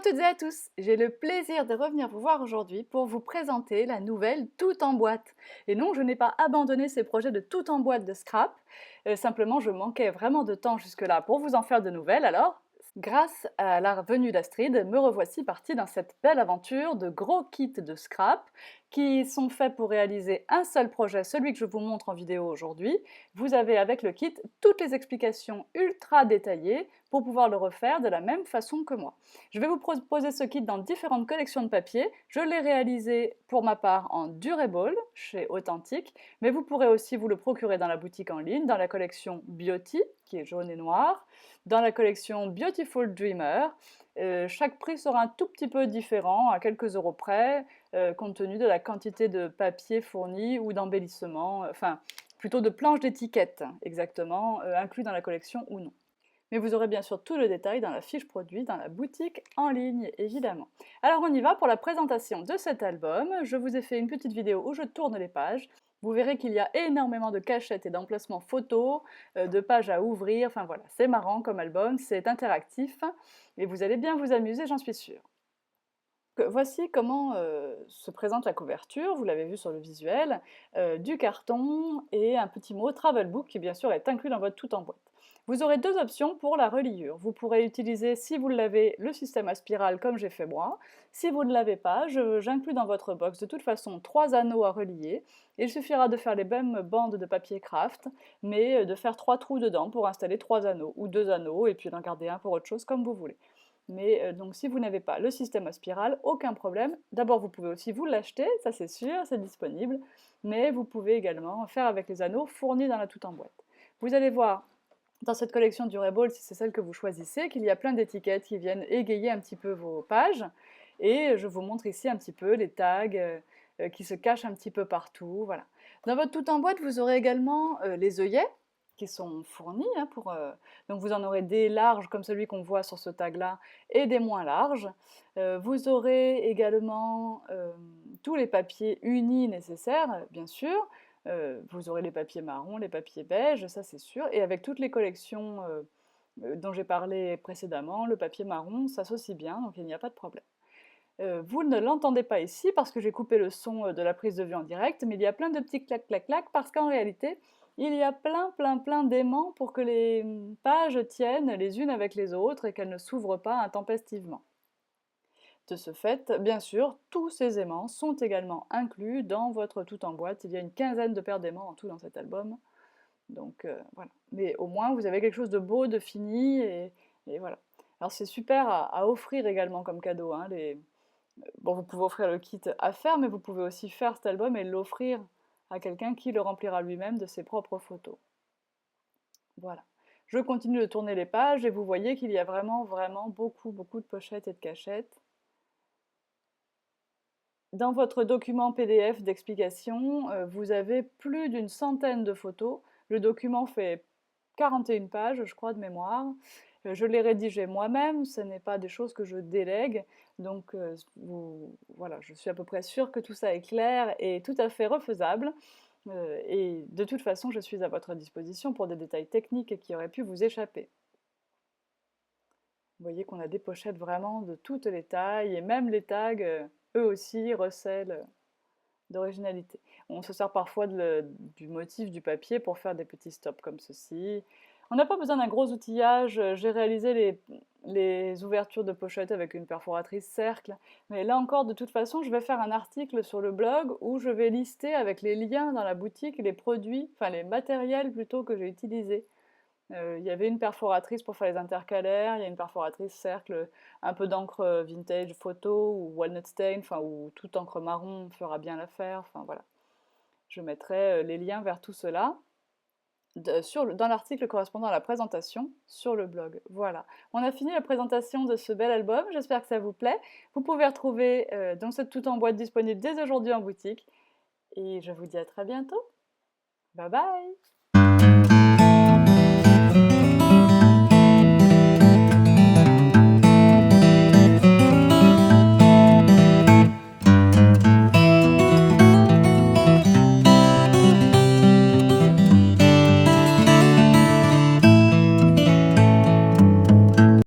toutes et à tous, j'ai le plaisir de revenir vous voir aujourd'hui pour vous présenter la nouvelle Tout en boîte. Et non, je n'ai pas abandonné ces projets de Tout en boîte de scrap, simplement je manquais vraiment de temps jusque-là pour vous en faire de nouvelles, alors grâce à la venue d'Astrid, me revoici partie dans cette belle aventure de gros kits de scrap qui sont faits pour réaliser un seul projet, celui que je vous montre en vidéo aujourd'hui. Vous avez avec le kit toutes les explications ultra détaillées pour pouvoir le refaire de la même façon que moi. Je vais vous proposer ce kit dans différentes collections de papier. Je l'ai réalisé pour ma part en Durable chez Authentique, mais vous pourrez aussi vous le procurer dans la boutique en ligne, dans la collection Beauty, qui est jaune et noir, dans la collection Beautiful Dreamer. Chaque prix sera un tout petit peu différent, à quelques euros près, compte tenu de la quantité de papier fourni ou d'embellissement, enfin plutôt de planches d'étiquette exactement, inclus dans la collection ou non. Mais vous aurez bien sûr tout le détail dans la fiche produit, dans la boutique en ligne, évidemment. Alors on y va pour la présentation de cet album. Je vous ai fait une petite vidéo où je tourne les pages. Vous verrez qu'il y a énormément de cachettes et d'emplacements photos, de pages à ouvrir, enfin voilà, c'est marrant comme album, c'est interactif, et vous allez bien vous amuser, j'en suis sûre. Voici comment se présente la couverture, vous l'avez vu sur le visuel, du carton et un petit mot Travel Book qui bien sûr est inclus dans votre tout en boîte. Vous aurez deux options pour la reliure. Vous pourrez utiliser, si vous l'avez, le système à spirale comme j'ai fait moi. Si vous ne l'avez pas, j'inclus dans votre box de toute façon 3 anneaux à relier. Il suffira de faire les mêmes bandes de papier craft, mais de faire 3 trous dedans pour installer 3 anneaux, ou 2 anneaux, et puis d'en garder un pour autre chose comme vous voulez. Mais donc si vous n'avez pas le système à spirale, aucun problème. D'abord, vous pouvez aussi vous l'acheter, ça c'est sûr, c'est disponible. Mais vous pouvez également faire avec les anneaux fournis dans la tout en boîte. Vous allez voir dans cette collection Durable, si c'est celle que vous choisissez, qu'il y a plein d'étiquettes qui viennent égayer un petit peu vos pages. Et je vous montre ici un petit peu les tags qui se cachent un petit peu partout. Voilà. Dans votre tout en boîte, vous aurez également les œillets qui sont fournis. Donc vous en aurez des larges comme celui qu'on voit sur ce tag-là et des moins larges. Vous aurez également tous les papiers unis nécessaires, bien sûr. Vous aurez les papiers marrons, les papiers beiges, ça c'est sûr. Et avec toutes les collections dont j'ai parlé précédemment, le papier marron s'associe bien, donc il n'y a pas de problème. Vous ne l'entendez pas ici parce que j'ai coupé le son de la prise de vue en direct, mais il y a plein de petits clac clac clac parce qu'en réalité, il y a plein d'aimants pour que les pages tiennent les unes avec les autres et qu'elles ne s'ouvrent pas intempestivement. De ce fait, bien sûr, tous ces aimants sont également inclus dans votre tout en boîte. Il y a une quinzaine de paires d'aimants en tout dans cet album. Donc voilà. Mais au moins, vous avez quelque chose de beau, de fini, et voilà. Alors c'est super à offrir également comme cadeau, hein, Bon, vous pouvez offrir le kit à faire, mais vous pouvez aussi faire cet album et l'offrir à quelqu'un qui le remplira lui-même de ses propres photos. Voilà. Je continue de tourner les pages et vous voyez qu'il y a vraiment beaucoup de pochettes et de cachettes. Dans votre document PDF d'explication, vous avez plus d'une centaine de photos. Le document fait 41 pages, je crois, de mémoire. Je l'ai rédigé moi-même, ce n'est pas des choses que je délègue, donc voilà, je suis à peu près sûre que tout ça est clair et tout à fait refaisable. Et de toute façon, je suis à votre disposition pour des détails techniques qui auraient pu vous échapper. Vous voyez qu'on a des pochettes vraiment de toutes les tailles, et même les tags, eux aussi, recèlent d'originalité. On se sert parfois du motif du papier pour faire des petits stops comme ceci. On n'a pas besoin d'un gros outillage. J'ai réalisé les ouvertures de pochettes avec une perforatrice cercle. Mais là encore, de toute façon, je vais faire un article sur le blog où je vais lister avec les liens dans la boutique les produits, enfin les matériels plutôt que j'ai utilisés. Il y avait une perforatrice pour faire les intercalaires, il y a une perforatrice cercle, un peu d'encre vintage photo ou walnut stain, enfin ou toute encre marron fera bien l'affaire, enfin voilà. Je mettrai les liens vers tout cela dans l'article correspondant à la présentation sur le blog. Voilà, on a fini la présentation de ce bel album, j'espère que ça vous plaît. Vous pouvez retrouver donc cette tout en boîte disponible dès aujourd'hui en boutique. Et je vous dis à très bientôt. Bye bye!